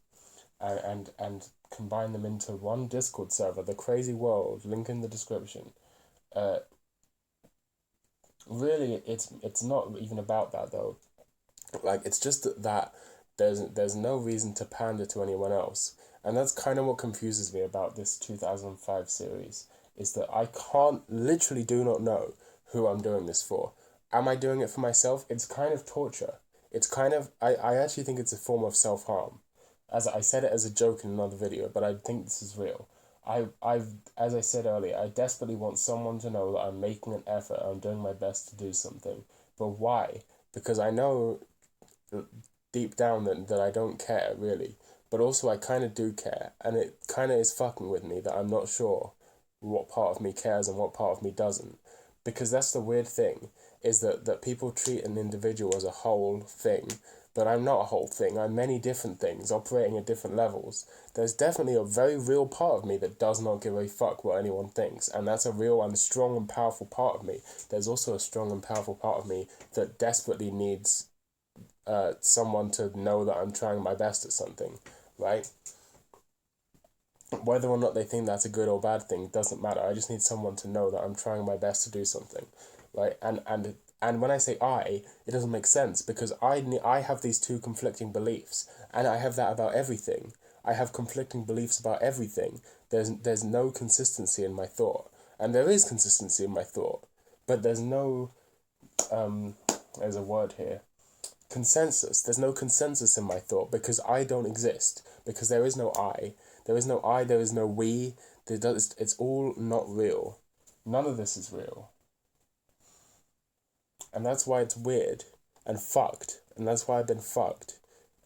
S2: and combine them into one Discord server, the Crazy World, link in the description. Uh, Really, it's not even about that though. Like, it's just that there's no reason to pander to anyone else, and that's kind of what confuses me about this 2005 series, is that I can't, literally do not know who I'm doing this for. Am I doing it for myself? It's kind of torture. It's kind of, I actually think it's a form of self-harm. As I said it as a joke in another video, but I think this is real. As I said earlier, I desperately want someone to know that I'm making an effort, I'm doing my best to do something. But why? Because I know deep down that I don't care, really. But also I kind of do care, and it kind of is fucking with me that I'm not sure what part of me cares and what part of me doesn't. Because that's the weird thing, is that people treat an individual as a whole thing, but I'm not a whole thing. I'm many different things operating at different levels. There's definitely a very real part of me that does not give a fuck what anyone thinks, and that's a real and strong and powerful part of me. There's also a strong and powerful part of me that desperately needs someone to know that I'm trying my best at something, right?
S1: Whether or not they think that's a good or bad thing doesn't matter. I just need someone to know that I'm trying my best to do something, right? And when I say I, it doesn't make sense because I have these two conflicting beliefs, and I have that about everything. I have conflicting beliefs about everything. There's no consistency in my thought, and there is consistency in my thought, but there's no there's a word here, consensus. There's no consensus in my thought because I don't exist, because there is no I. There is no I, there is no we. It's all not real. None of this is real. And that's why it's weird and fucked. And that's why I've been fucked.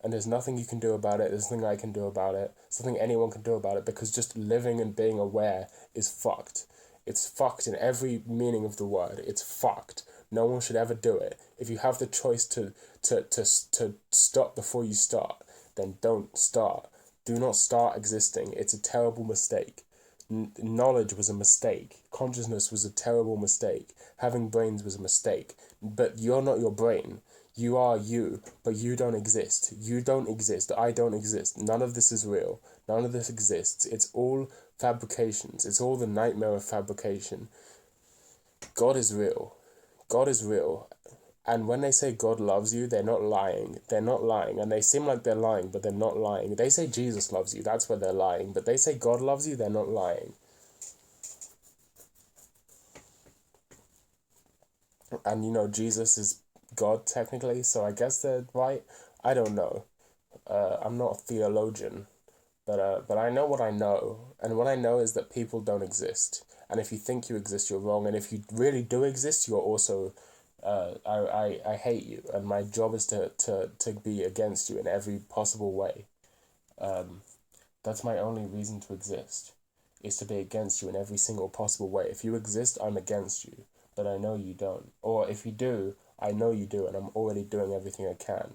S1: And there's nothing you can do about it. There's nothing I can do about it. There's nothing anyone can do about it, because just living and being aware is fucked. It's fucked in every meaning of the word. It's fucked. No one should ever do it. If you have the choice to stop before you start, then don't start. Do not start existing. It's a terrible mistake. Knowledge was a mistake. Consciousness was a terrible mistake. Having brains was a mistake. But you're not your brain. You are you, but you don't exist. You don't exist. I don't exist. None of this is real. None of this exists. It's all fabrications. It's all the nightmare of fabrication. God is real. God is real. And when they say God loves you, they're not lying. They're not lying. And they seem like they're lying, but they're not lying. They say Jesus loves you. That's where they're lying. But they say God loves you, they're not lying. And, Jesus is God, technically, so I guess they're right. I don't know. I'm not a theologian. But I know what I know. And what I know is that people don't exist. And if you think you exist, you're wrong. And if you really do exist, you're also... I hate you, and my job is to be against you in every possible way. That's my only reason to exist, is to be against you in every single possible way. If you exist, I'm against you, but I know you don't. Or if you do, I know you do, and I'm already doing everything I can.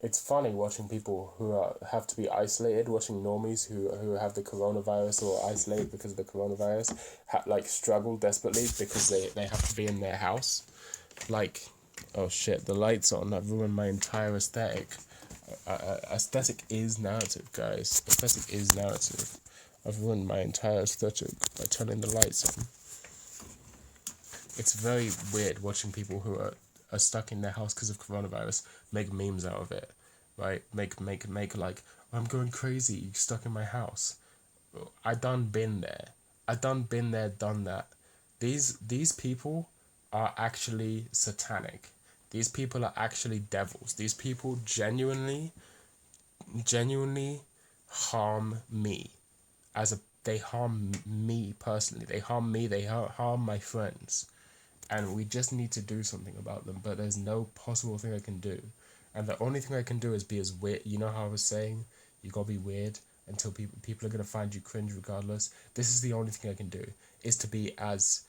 S1: It's funny watching people who have to be isolated, watching normies who have the coronavirus or isolated because of the coronavirus, struggle desperately because they have to be in their house. Like, oh shit, the light's on. I've ruined my entire aesthetic. Aesthetic is narrative, guys. Aesthetic is narrative. I've ruined my entire aesthetic by turning the lights on. It's very weird watching people who are stuck in their house because of coronavirus make memes out of it, right? Make like, I'm going crazy, stuck in my house. I done been there. Done that. These people are actually satanic. These people are actually devils. These people genuinely harm me. They harm me personally. They harm me. They harm my friends. And we just need to do something about them, but there's no possible thing I can do. And the only thing I can do is be as weird. You know how I was saying, you gotta be weird until people are gonna find you cringe regardless. This is the only thing I can do, is to be as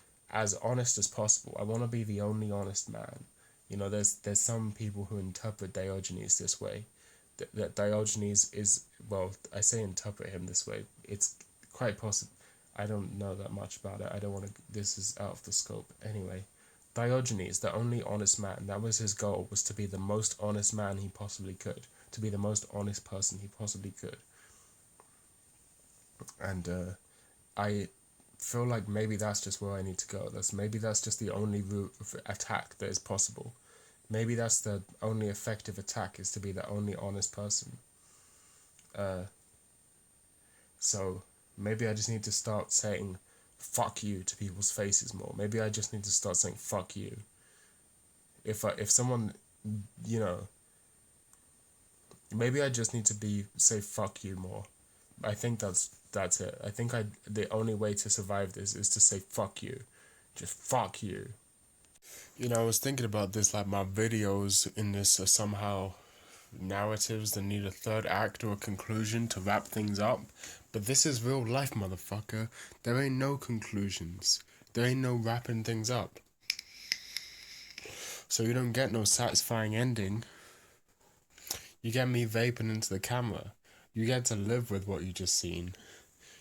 S1: honest as possible. I want to be the only honest man. There's some people who interpret Diogenes this way. That Diogenes is, well, I say interpret him this way. It's quite possible. I don't know that much about it. I don't want to. This is out of the scope. Anyway, Diogenes, the only honest man, that was his goal, was to be the most honest man he possibly could, to be the most honest person he possibly could. And I feel like maybe that's just where I need to go. Maybe that's just the only route of attack that is possible. Maybe that's the only effective attack, is to be the only honest person. So maybe I just need to start saying fuck you to people's faces more. Maybe I just need to start saying fuck you. If someone, maybe I just need to say fuck you more. I think that's it. I think the only way to survive this is to say fuck you. Just fuck you. I was thinking about this, like my videos in this are somehow narratives that need a third act or a conclusion to wrap things up. But this is real life, motherfucker. There ain't no conclusions. There ain't no wrapping things up. So you don't get no satisfying ending. You get me vaping into the camera. You get to live with what you just seen.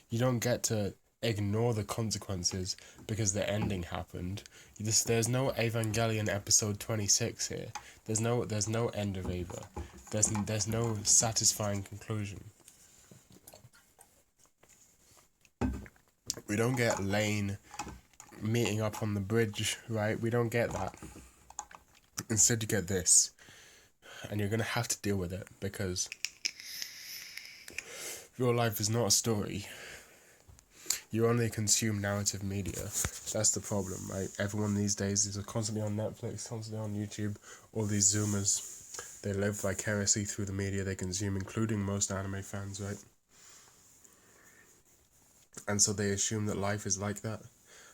S1: You don't get to ignore the consequences because the ending happened. There's no Evangelion episode 26 here. There's no end of Eva. There's no satisfying conclusion.
S2: We don't get Lane meeting up on the bridge, right? We don't get that. Instead, you get this. And you're going to have to deal with it, because your life is not a story. You only consume narrative media. That's the problem, right? Everyone these days is constantly on Netflix, constantly on YouTube. All these Zoomers, they live vicariously through the media they consume, including most anime fans, right? And so they assume that life is like that.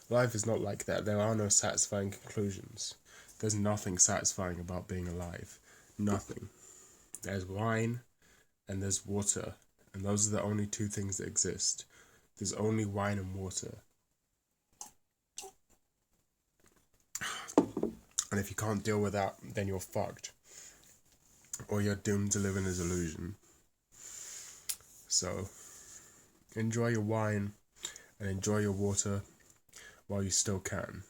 S2: Life is not like that. There are no satisfying conclusions. There's nothing satisfying about being alive. Nothing. There's wine and there's water. And those are the only two things that exist. There's only wine and water. And if you can't deal with that, then you're fucked. Or you're doomed to live in a delusion. So, enjoy your wine and enjoy your water while you still can.